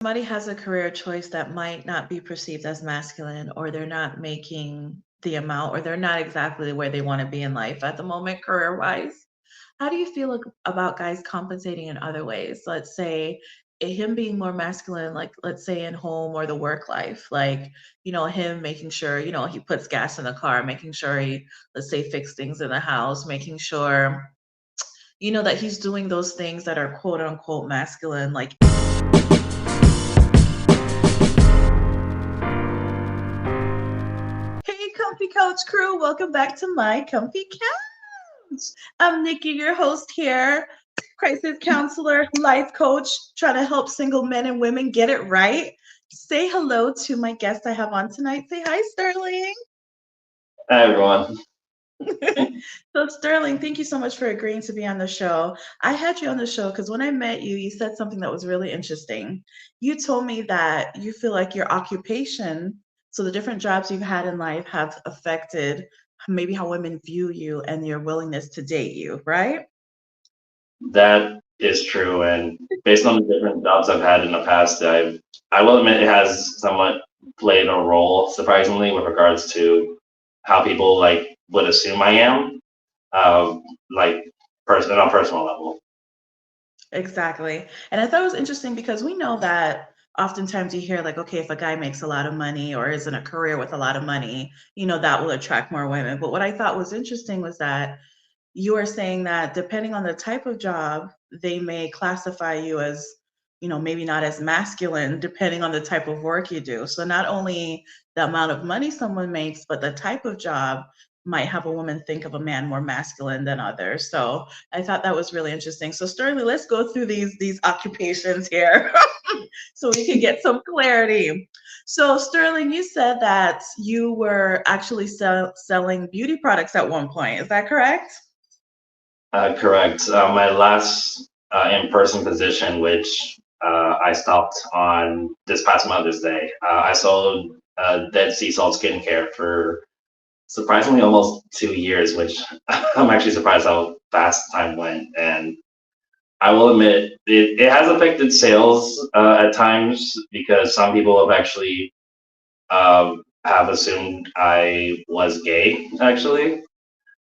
somebody has a career choice that might not be perceived as masculine, or they're not making the amount, or they're not exactly where they want to be in life at the moment, career wise, how do you feel about guys compensating in other ways? Let's say him being more masculine, like let's say in home or the work life, like, him making sure, he puts gas in the car, making sure he, let's say, fix things in the house, making sure, that he's doing those things that are quote unquote masculine, like, hey, Comfy Couch crew, welcome back to my Comfy Couch. I'm Nikki, your host here, crisis counselor, life coach, trying to help single men and women get it right. Say hello to my guest I have on tonight. Say hi, Sterling. Hi everyone. So, Sterling, thank you so much for agreeing to be on the show. I had you on the show because when I met you, you said something that was really interesting. You told me that you feel like your occupation, so the different jobs you've had in life, have affected maybe how women view you and your willingness to date you, right? That is true, and based on the different jobs I've had in the past, I will admit it has somewhat played a role, surprisingly, with regards to how people like would assume I am, like on a personal level. Exactly. And I thought it was interesting because we know that oftentimes you hear like, okay, if a guy makes a lot of money or is in a career with a lot of money, that will attract more women. But what I thought was interesting was that you are saying that depending on the type of job, they may classify you as, maybe not as masculine, depending on the type of work you do. So not only the amount of money someone makes, but the type of job might have a woman think of a man more masculine than others. So I thought that was really interesting. So Sterling, let's go through these occupations here so we can get some clarity. So Sterling, you said that you were actually selling beauty products at one point. Is that correct? Correct. My last in-person position, which I stopped on this past Mother's Day, I sold Dead Sea Salt skincare for surprisingly almost 2 years, which I'm actually surprised how fast time went. And I will admit it has affected sales at times because some people have actually have assumed I was gay, actually,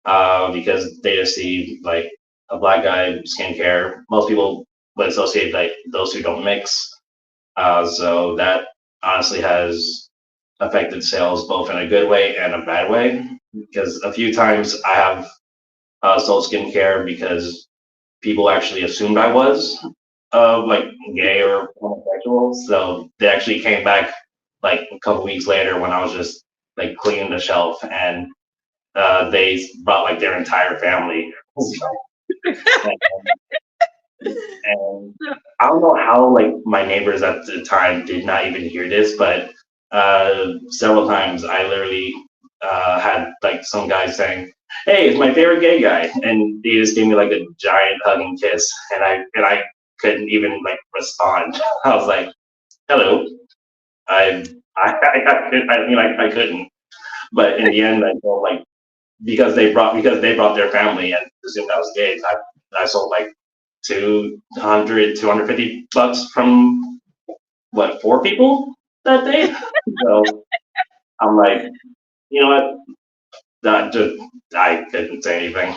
because they just see like a black guy skincare. Most people would associate like those who don't mix. So that honestly has affected sales both in a good way and a bad way. Because a few times I have sold skincare because people actually assumed I was like gay or homosexual. So they actually came back like a couple weeks later when I was just like cleaning the shelf, and they brought like their entire family. And I don't know how like my neighbors at the time did not even hear this, but several times I literally had like some guy saying, "Hey, it's my favorite gay guy," and he just gave me like a giant hugging kiss, and I couldn't even like respond. I was like, "Hello." I couldn't, but in the end, I felt like because they brought their family and assumed I was gay. I sold like 250 bucks from what, four people that day. So I'm like, you know what? That just I couldn't say anything.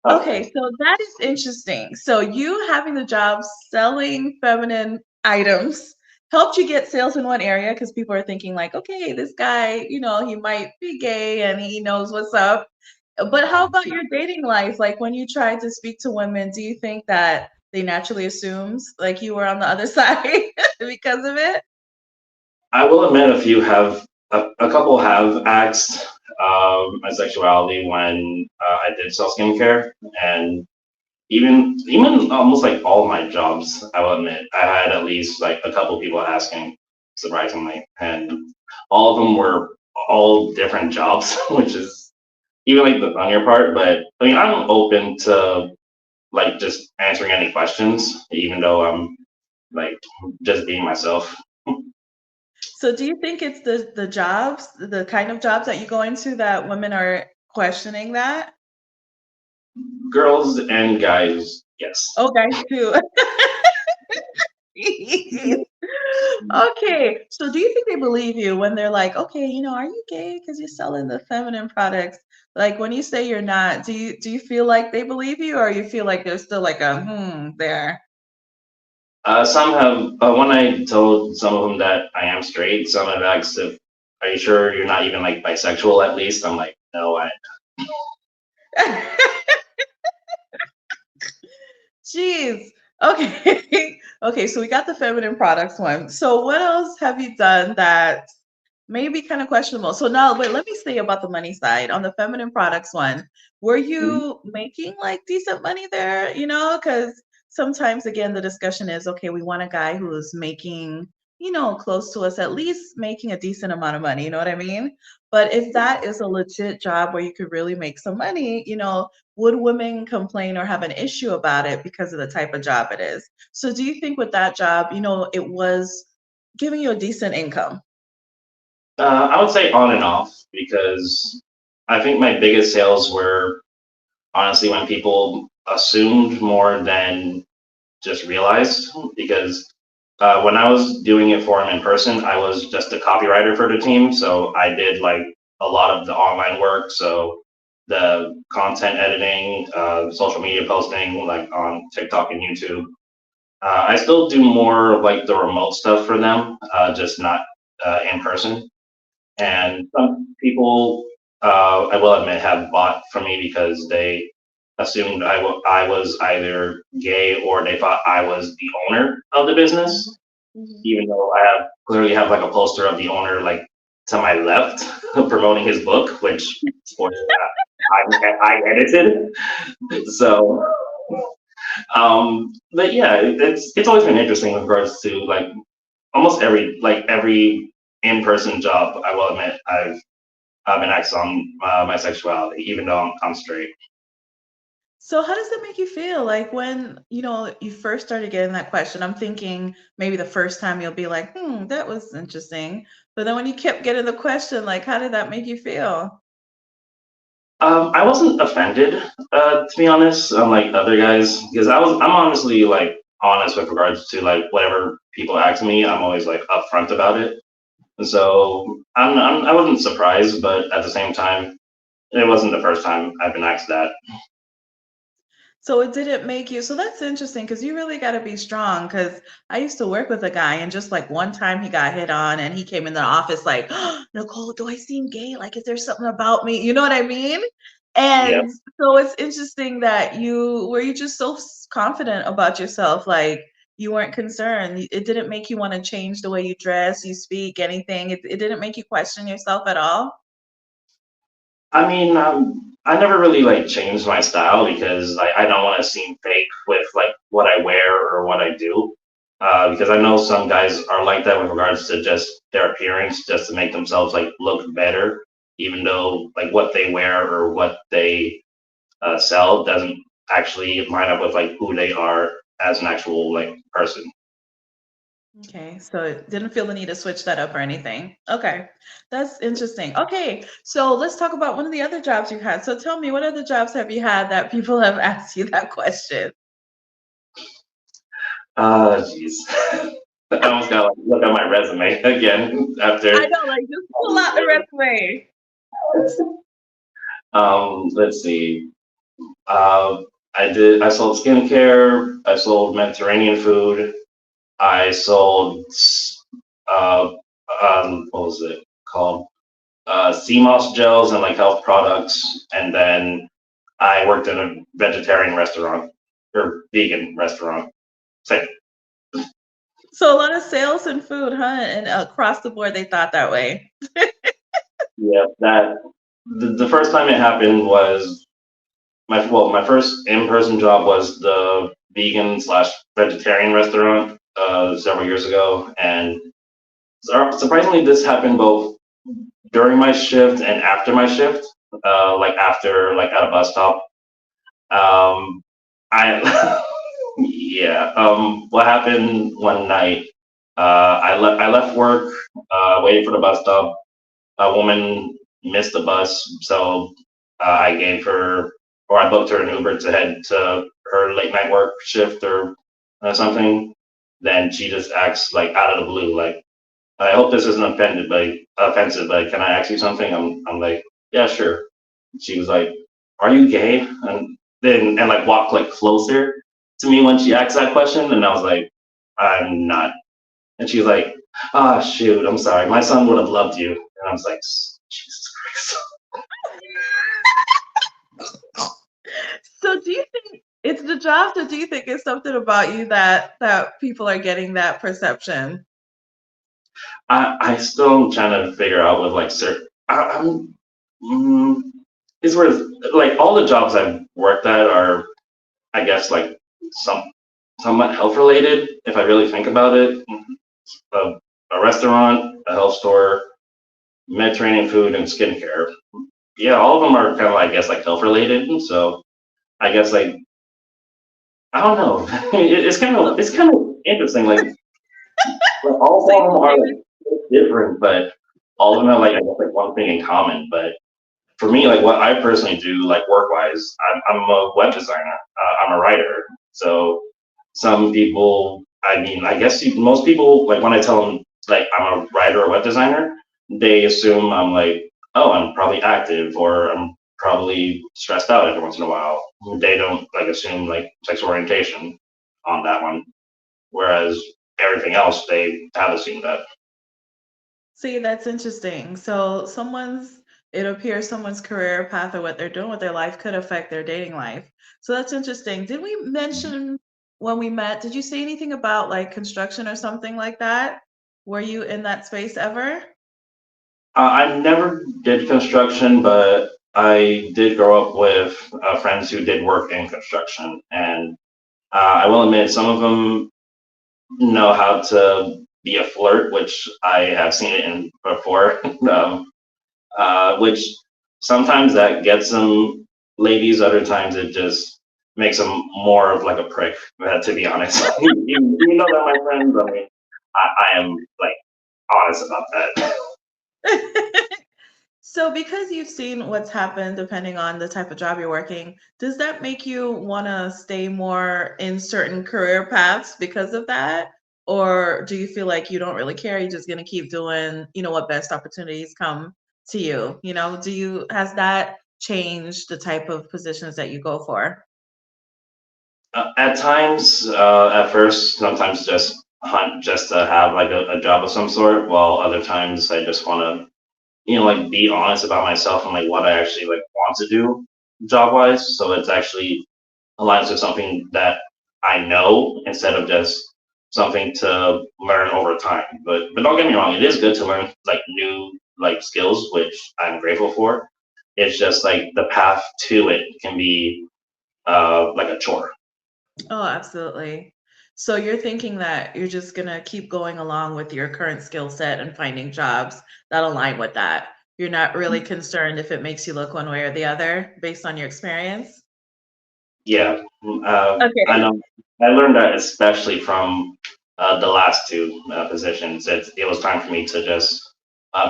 Okay, so that is interesting. So you having the job selling feminine items helped you get sales in one area because people are thinking like, okay, this guy, he might be gay and he knows what's up. But how about your dating life? Like when you try to speak to women, do you think that they naturally assumes like you were on the other side because of it? I will admit a couple have asked my sexuality when I did sell skincare, and even almost like all of my jobs, I will admit, I had at least like a couple people asking, surprisingly, and all of them were all different jobs, which is even like the funnier part. But I mean, I'm open to like just answering any questions, even though I'm like just being myself. So do you think it's the jobs, the kind of jobs that you go into that women are questioning that? Girls and guys, yes. Oh, guys too. Okay, so do you think they believe you when they're like, "Okay, are you gay? Because 'Cause you're selling the feminine products." Like, when you say you're not, do you feel like they believe you, or you feel like there's still like a, there? Some have, when I told some of them that I am straight, some have asked if, are you sure you're not even like bisexual at least? I'm like, no, Jeez. Okay. Okay, so we got the feminine products one. So what else have you done that may be kind of questionable? So now, wait, let me say about the money side. On the feminine products one, were you making like decent money there? Because sometimes again the discussion is okay, we want a guy who's making, close to us, at least making a decent amount of money, you know what I mean? But if that is a legit job where you could really make some money, would women complain or have an issue about it because of the type of job it is? So do you think with that job, it was giving you a decent income? I would say on and off because I think my biggest sales were honestly when people assumed more than just realized. Because when I was doing it for them in person, I was just a copywriter for the team. So I did like a lot of the online work. So the content editing, social media posting, like on TikTok and YouTube. I still do more of like the remote stuff for them, just not in person. And some people, I will admit, have bought from me because they assumed I was either gay or they thought I was the owner of the business, Mhm. even though I clearly have like a poster of the owner like to my left promoting his book, which spoiler, I edited. So, but yeah, it's always been interesting with regards to like almost every in-person job. I will admit I've been asked on my sexuality, even though I'm straight. So how does that make you feel? Like when, you first started getting that question, I'm thinking maybe the first time you'll be like, that was interesting. But then when you kept getting the question, like, how did that make you feel? I wasn't offended, to be honest, unlike other guys, because I'm honestly like honest with regards to like whatever people ask me. I'm always like upfront about it. And so I wasn't surprised, but at the same time, it wasn't the first time I've been asked that. So it didn't make you, so that's interesting because you really got to be strong. Because I used to work with a guy, and just like one time he got hit on, and he came in the office like, "Oh, Nicole, do I seem gay? Like, is there something about me?" You know what I mean? Yeah. And so it's interesting that you just so confident about yourself, like you weren't concerned. It didn't make you want to change the way you dress, you speak, anything. It didn't make you question yourself at all. I mean, I never really like changed my style because I don't want to seem fake with like what I wear or what I do. Because I know some guys are like that with regards to just their appearance, just to make themselves like look better, even though like what they wear or what they sell doesn't actually line up with like who they are as an actual like person. Okay, so it didn't feel the need to switch that up or anything. Okay, that's interesting. Okay, so let's talk about one of the other jobs you had. So tell me, what other jobs have you had that people have asked you that question? Jeez. I almost gotta like, look at my resume again I after know, like just all pull these out the years. resume. Let's see. Uh, I sold skincare. I sold Mediterranean food. I sold, uh, what was it called? Sea moss gels and like health products. And then I worked in a vegetarian restaurant or vegan restaurant. Same. So a lot of sales and food, huh? And across the board, they thought that way. Yeah, the first time it happened was my first in-person job was the vegan slash vegetarian restaurant several years ago, and surprisingly, this happened both during my shift and after my shift. Like after like at a bus stop. Um, I yeah. What happened one night? I left work, waiting for the bus stop. A woman missed the bus, so I gave her, or I booked her an Uber to head to her late night work shift or something. Then she just acts like out of the blue, like, I hope this isn't offensive, but can I ask you something? I'm like, yeah, sure. She was like, are you gay? And like walked like closer to me when she asked that question, and I was like, I'm not. And she was like, ah, shoot, I'm sorry. My son would have loved you. And I was like, Jesus Christ. So do you think it's the job, or do you think it's something about you that people are getting that perception? I still am trying to figure out with like certain. I'm. Mm, it's where like all the jobs I've worked at are, I guess, like some somewhat health related. If I really think about it, a, a restaurant, a health store, Mediterranean food, and skincare. Yeah, all of them are kind of, I guess, like health related. So I guess like I don't know. It's kind of interesting. Like all So you of them are say like different, but all of them have like I guess like one thing in common. But for me, like what I personally do, like work wise, I'm a web designer. I'm a writer. So some people, I mean, I guess most people, like when I tell them like I'm a writer or web designer, they assume I'm like, oh, I'm probably active or I'm probably stressed out every once in a while. They don't like assume like sexual orientation on that one, whereas everything else they have assumed that. See, that's interesting. So it appears someone's career path or what they're doing with their life could affect their dating life. So that's interesting. Did we mention when we met, did you say anything about like construction or something like that? Were you in that space ever? I never did construction, but I did grow up with friends who did work in construction, and I will admit some of them know how to be a flirt, which I have seen it in before. Which sometimes that gets them ladies, other times it just makes them more of like a prick. To be honest, even though they're my friends, I mean, I am like honest about that. So because you've seen what's happened depending on the type of job you're working, does that make you want to stay more in certain career paths because of that? Or do you feel like you don't really care, you're just going to keep doing, what best opportunities come to you? Has that changed the type of positions that you go for? At times, at first, sometimes just hunt just to have like a job of some sort, while other times I just want to, like be honest about myself and like what I actually like want to do job wise. So it's actually aligns with something that I know instead of just something to learn over time. But don't get me wrong, it is good to learn like new like skills, which I'm grateful for. It's just like the path to it can be like a chore. Oh, absolutely. So you're thinking that you're just gonna keep going along with your current skill set and finding jobs that align with that. You're not really concerned if it makes you look one way or the other based on your experience? Yeah, I Okay. know. I learned that especially from the last two positions. It was time for me to just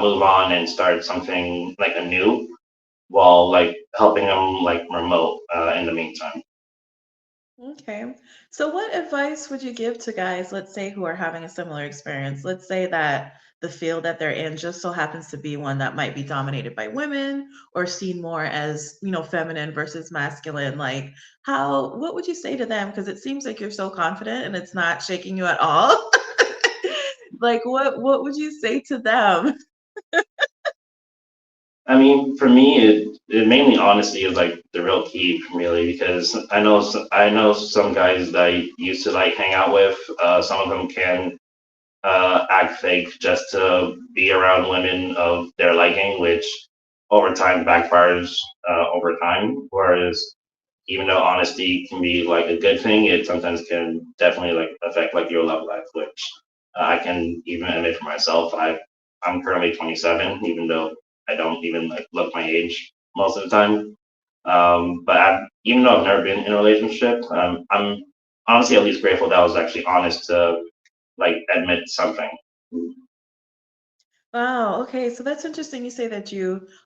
move on and start something like a new, while like helping them like remote in the meantime. Okay. So what advice would you give to guys, let's say, who are having a similar experience? Let's say that the field that they're in just so happens to be one that might be dominated by women or seen more as, feminine versus masculine. Like, what would you say to them? Because it seems like you're so confident and it's not shaking you at all. Like, what would you say to them? I mean, for me, it mainly honesty is like the real key, really, because I know some guys that I used to like hang out with. Some of them can act fake just to be around women of their liking, which over time backfires over time. Whereas even though honesty can be like a good thing, it sometimes can definitely like affect like your love life, which I can even admit for myself. I'm currently 27, even though I don't even like look my age most of the time. Even though I've never been in a relationship, I'm honestly at least grateful that I was actually honest to like admit something. Wow, okay, so that's interesting you say that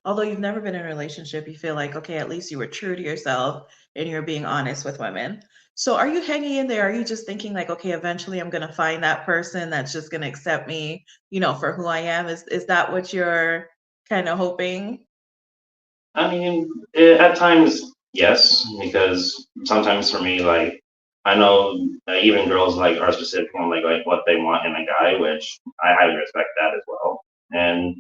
although you've never been in a relationship, you feel like, okay, at least you were true to yourself and you're being honest with women. So are you hanging in there? Are you just thinking like, okay, eventually I'm gonna find that person that's just gonna accept me, for who I am? Is that what you're kind of hoping? I mean, at times, yes, because sometimes for me, like, I know even girls like are specific on like what they want in a guy, which I highly respect that as well. And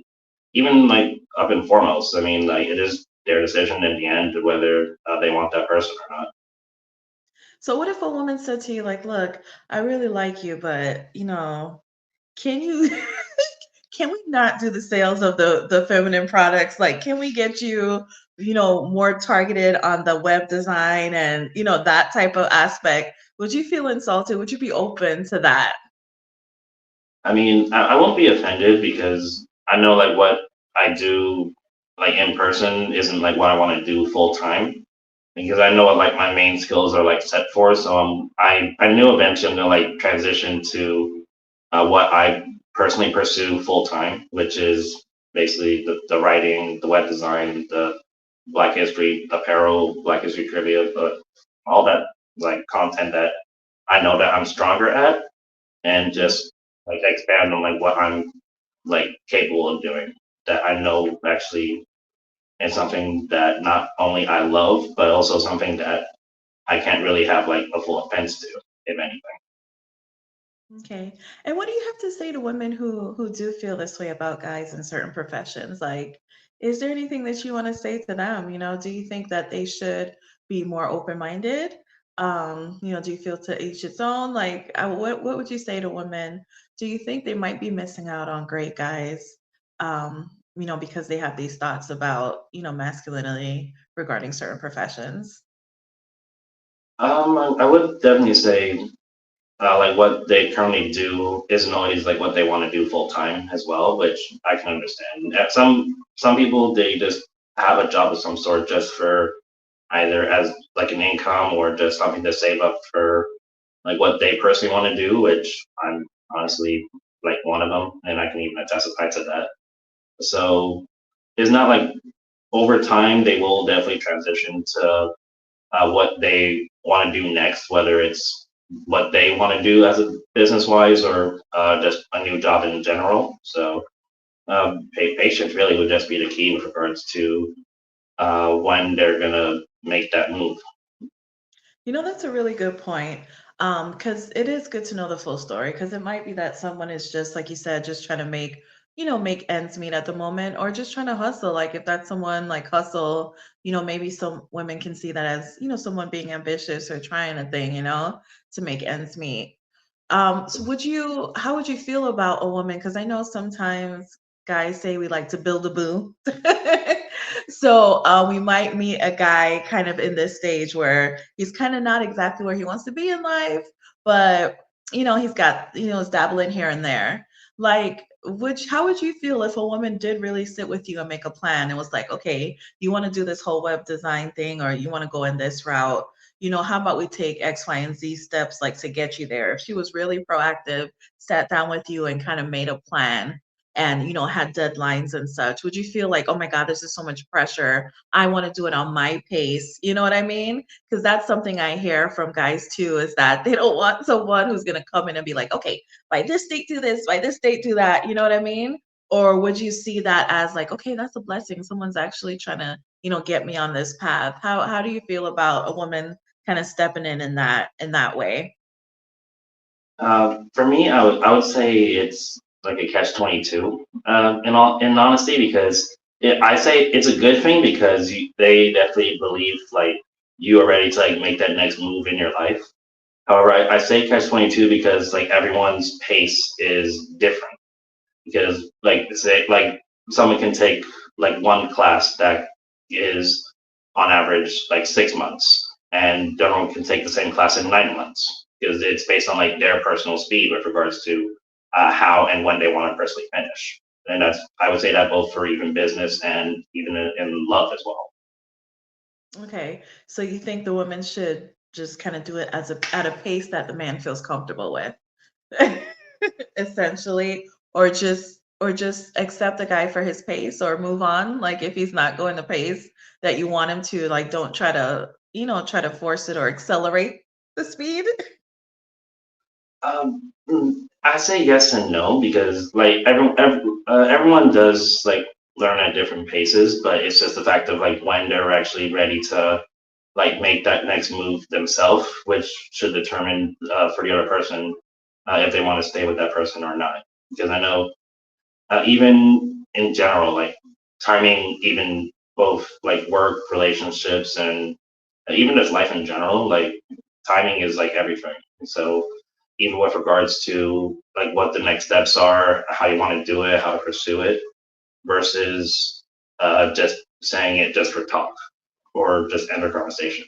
even like up and foremost, I mean, like it is their decision in the end whether they want that person or not. So what if a woman said to you like, "Look, I really like you, but can you can we not do the sales of the feminine products? Like, can we get you, more targeted on the web design and, that type of aspect?" Would you feel insulted? Would you be open to that? I mean, I won't be offended because I know like what I do like in person isn't like what I want to do full time because I know what like my main skills are like set for. So I knew eventually I'm gonna like transition to what I personally pursue full time, which is basically the writing, the web design, the Black History apparel, Black History trivia, but all that like content that I know that I'm stronger at and just like expand on like what I'm like capable of doing that I know actually is something that not only I love but also something that I can't really have like a full offense to, if anything. Okay. And what do you have to say to women who do feel this way about guys in certain professions? Like, is there anything that you want to say to them? Do you think that they should be more open-minded? Do you feel to each its own? Like, what would you say to women? Do you think they might be missing out on great guys? Because they have these thoughts about, masculinity regarding certain professions? I would definitely say like what they currently do isn't always like what they want to do full time as well, which I can understand. Some people they just have a job of some sort just for either as like an income or just something to save up for like what they personally want to do, which I'm honestly like one of them, and I can even testify to that. So it's not like over time they will definitely transition to what they want to do next, whether it's what they want to do as a business wise or just a new job in general. So patience really would just be the key with regards to when they're gonna make that move. That's a really good point. Because it is good to know the full story. Because it might be that someone is just, like you said, just trying to make ends meet at the moment, or just trying to hustle. Like if that's someone like hustle, maybe some women can see that as, someone being ambitious or trying a thing, to make ends meet. So how would you feel about a woman? Because I know sometimes guys say we like to build a boo. So we might meet a guy kind of in this stage where he's kind of not exactly where he wants to be in life, but he's got, is dabbling here and there. Like, how would you feel if a woman did really sit with you and make a plan and was like, okay, you want to do this whole web design thing, or you want to go in this route? How about we take X, Y, and Z steps like to get you there? If she was really proactive, sat down with you and kind of made a plan and, had deadlines and such, would you feel like, oh my God, this is so much pressure. I want to do it on my pace. You know what I mean? Because that's something I hear from guys too, is that they don't want someone who's going to come in and be like, okay, by this date do this, by this date do that. You know what I mean? Or would you see that as like, okay, that's a blessing. Someone's actually trying to, get me on this path. How do you feel about a woman kind of stepping in that way? For me, I would say it's like a catch 22. In honesty, because I say it's a good thing because they definitely believe like you are ready to like make that next move in your life. However, I say catch 22 because like everyone's pace is different. Because like say like someone can take like one class that is on average like 6 months, and the other one can take the same class in 9 months because it's based on like their personal speed with regards to how and when they want to personally finish. And that's I would say that both for even business and even in love as well. Okay. So you think the woman should just kind of do it at a pace that the man feels comfortable with, essentially, or just accept the guy for his pace or move on. Like if he's not going the pace that you want him to, like don't try to try to force it or accelerate the speed? I say yes and no because like everyone does like learn at different paces, but it's just the fact of like when they're actually ready to like make that next move themselves, which should determine for the other person if they want to stay with that person or not. Because I know even in general, like timing, even both like work, relationships, and even just life in general, like timing is like everything. So even with regards to like what the next steps are, how you want to do it, how to pursue it, versus just saying it just for talk or just end a conversation.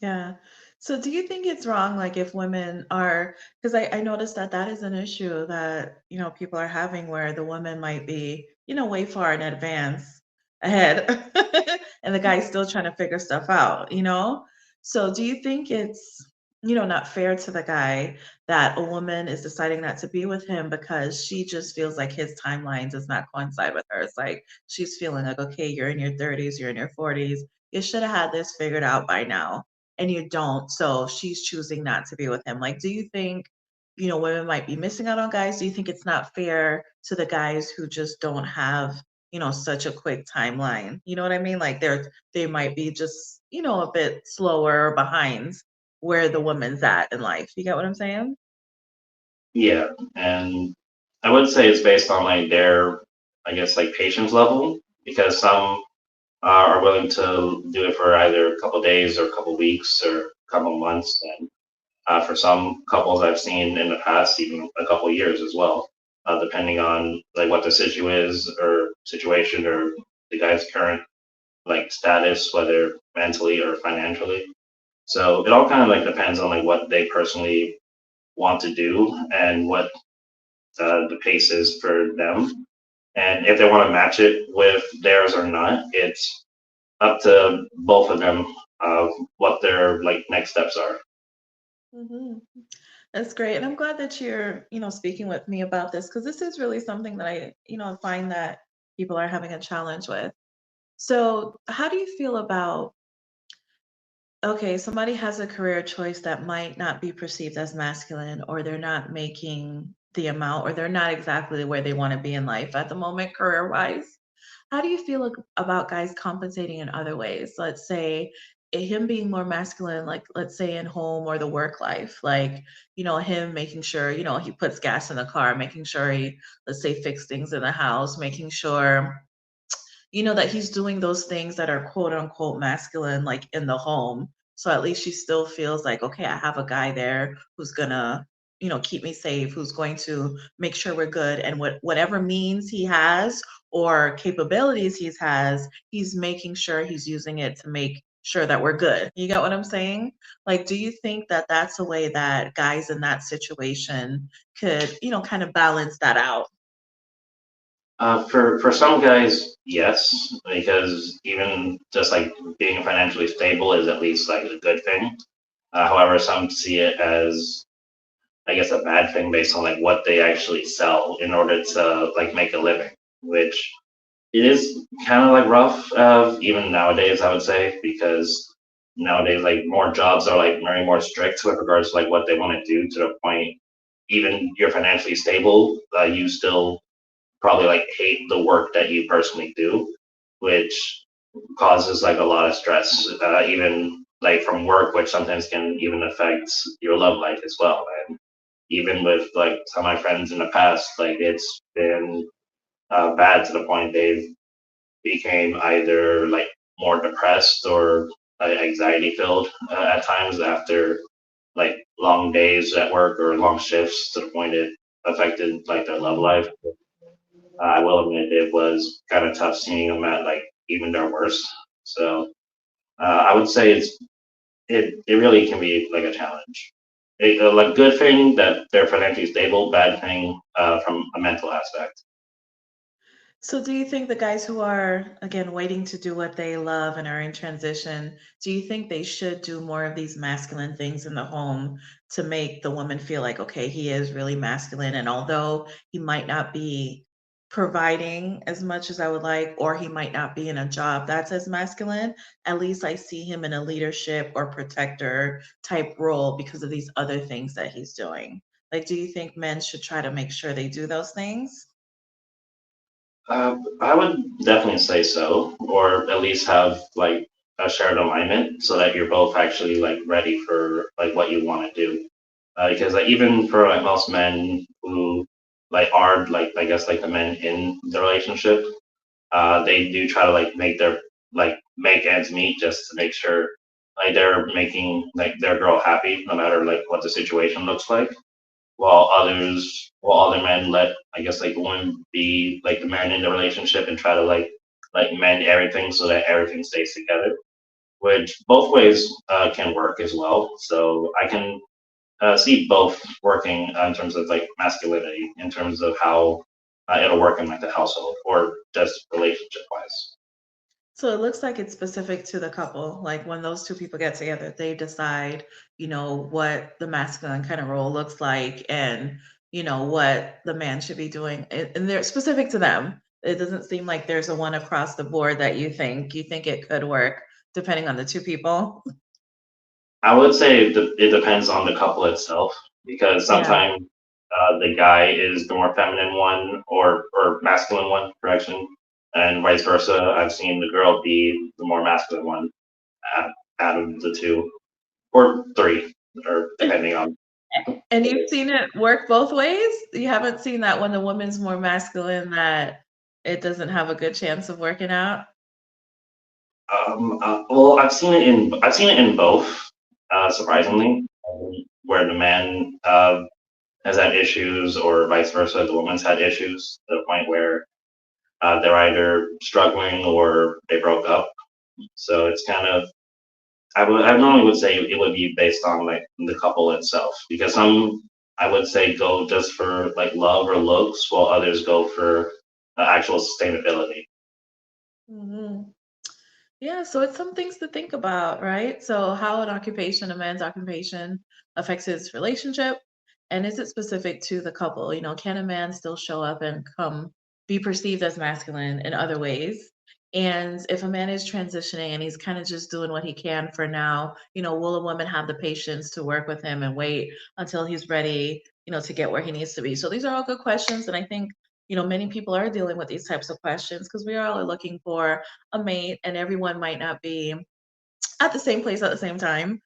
Yeah. So do you think it's wrong, like if women are, because I noticed that that is an issue that, people are having where the woman might be, way far in advance ahead and the guy's still trying to figure stuff out? So do you think it's, not fair to the guy that a woman is deciding not to be with him because she just feels like his timeline does not coincide with hers? Like she's feeling like, okay, you're in your 30s, you're in your 40s, you should have had this figured out by now and you don't. So she's choosing not to be with him. Like, do you think, women might be missing out on guys? Do you think it's not fair to the guys who just don't have, such a quick timeline? You know what I mean? Like they might be just, a bit slower or behind where the woman's at in life. You get what I'm saying? Yeah, and I would say it's based on like their, I guess, like patience level because some are willing to do it for either a couple days or a couple weeks or a couple months, and for some couples I've seen in the past, even a couple years as well, depending on like what the situation or the guy's current like status, whether mentally or financially. So it all kind of like depends on like what they personally want to do and what the pace is for them. And if they want to match it with theirs or not, it's up to both of them what their like next steps are. Hmm. That's great. And I'm glad that you're, speaking with me about this because this is really something that I, find that people are having a challenge with. So, how do you feel about, okay, somebody has a career choice that might not be perceived as masculine, or they're not making the amount, or they're not exactly where they want to be in life at the moment, career wise? How do you feel about guys compensating in other ways? Let's say him being more masculine, like let's say in home or the work life, like, him making sure, he puts gas in the car, making sure he, let's say, fix things in the house, making sure that he's doing those things that are quote unquote masculine, like in the home. So at least she still feels like, okay, I have a guy there who's gonna, keep me safe, who's going to make sure we're good. And whatever means he has or capabilities he's making sure he's using it to make sure that we're good. You get what I'm saying? Like, do you think that that's a way that guys in that situation could, kind of balance that out? For some guys, yes, because even just like being financially stable is at least like a good thing. However, some see it as I guess a bad thing based on like what they actually sell in order to like make a living, which it is kind of like rough, even nowadays, I would say, because nowadays, like more jobs are like very more strict with regards to like what they want to do to the point, even you're financially stable, you still probably like hate the work that you personally do, which causes like a lot of stress, even like from work, which sometimes can even affect your love life as well. And even with like some of my friends in the past, like it's been bad to the point they've became either like more depressed or anxiety filled at times after like long days at work or long shifts to the point it affected like their love life. I will admit it was kind of tough seeing them at like even their worst. So I would say it really can be like a challenge. Like good thing that they're financially stable, bad thing from a mental aspect. So do you think the guys who are, again, waiting to do what they love and are in transition, do you think they should do more of these masculine things in the home to make the woman feel like, okay, he is really masculine? And although he might not be providing as much as I would like, or he might not be in a job that's as masculine. At least I see him in a leadership or protector type role because of these other things that he's doing. Like, do you think men should try to make sure they do those things? I would definitely say so, or at least have like a shared alignment so that you're both actually like ready for like what you want to do. Because like even for like most men who like are like I guess like the men in the relationship, they do try to like make ends meet just to make sure like they're making like their girl happy no matter like what the situation looks like, while other men let I guess like women be like the man in the relationship and try to like mend everything so that everything stays together, which both ways can work as well. So I can see both working in terms of like masculinity, in terms of how it'll work in like the household or just relationship wise. So it looks like it's specific to the couple. Like when those two people get together, they decide, what the masculine kind of role looks like and, what the man should be doing. And they're specific to them. It doesn't seem like there's a one across the board that you think it could work depending on the two people. I would say it depends on the couple itself because Yeah. sometimes the guy is the more feminine one or masculine one, correction, and vice versa. I've seen the girl be the more masculine one out, out of the two or three, or depending on And what it you've is. seen it work both ways? You haven't seen that when the woman's more masculine that it doesn't have a good chance of working out? Well, I've seen it in both, surprisingly, where the man has had issues, or vice versa, the woman's had issues to the point where they're either struggling or they broke up. So it's kind of I normally would say it would be based on like the couple itself because some I would say go just for like love or looks, while others go for actual sustainability. Mhm. Yeah, so it's some things to think about, right? So how an occupation, a man's occupation affects his relationship, and is it specific to the couple? Can a man still show up and be perceived as masculine in other ways? And if a man is transitioning and he's kind of just doing what he can for now, will a woman have the patience to work with him and wait until he's ready, to get where he needs to be? So these are all good questions, and I think, many people are dealing with these types of questions because we all are looking for a mate and everyone might not be at the same place at the same time.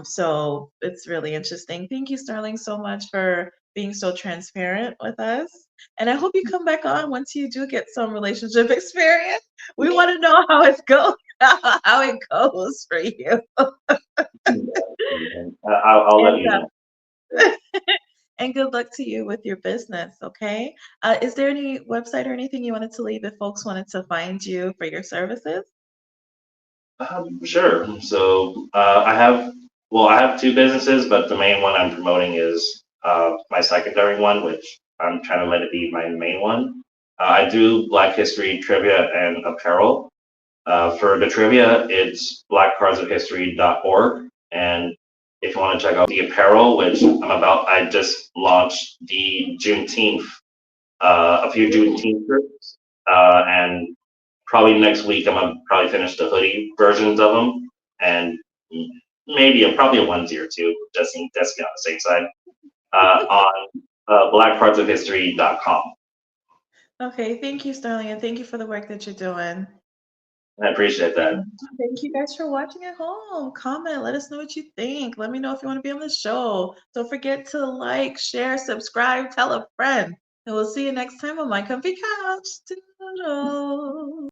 So it's really interesting. Thank you, Sterling, so much for being so transparent with us. And I hope you come back on once you do get some relationship experience. We want to know how it's going, how it goes for you. I'll let And you know. and good luck to you with your business, okay? Is there any website or anything you wanted to leave if folks wanted to find you for your services? Sure. So I have two businesses, but the main one I'm promoting is my secondary one, which I'm trying to let it be my main one. I do Black History trivia and apparel. For the trivia, it's blackcardsofhistory.org. And if you want to check out the apparel, which I just launched the Juneteenth, a few Juneteenth shirts, and probably next week I'm gonna probably finish the hoodie versions of them, and maybe probably a onesie or two, just to be on the safe side. On blackpartsofhistory.com. Okay, thank you, Sterling, and thank you for the work that you're doing. I appreciate that. And thank you guys for watching at home. Comment, let us know what you think. Let me know if you want to be on the show. Don't forget to like, share, subscribe, tell a friend. And we'll see you next time on My Comfy Couch. Toodles.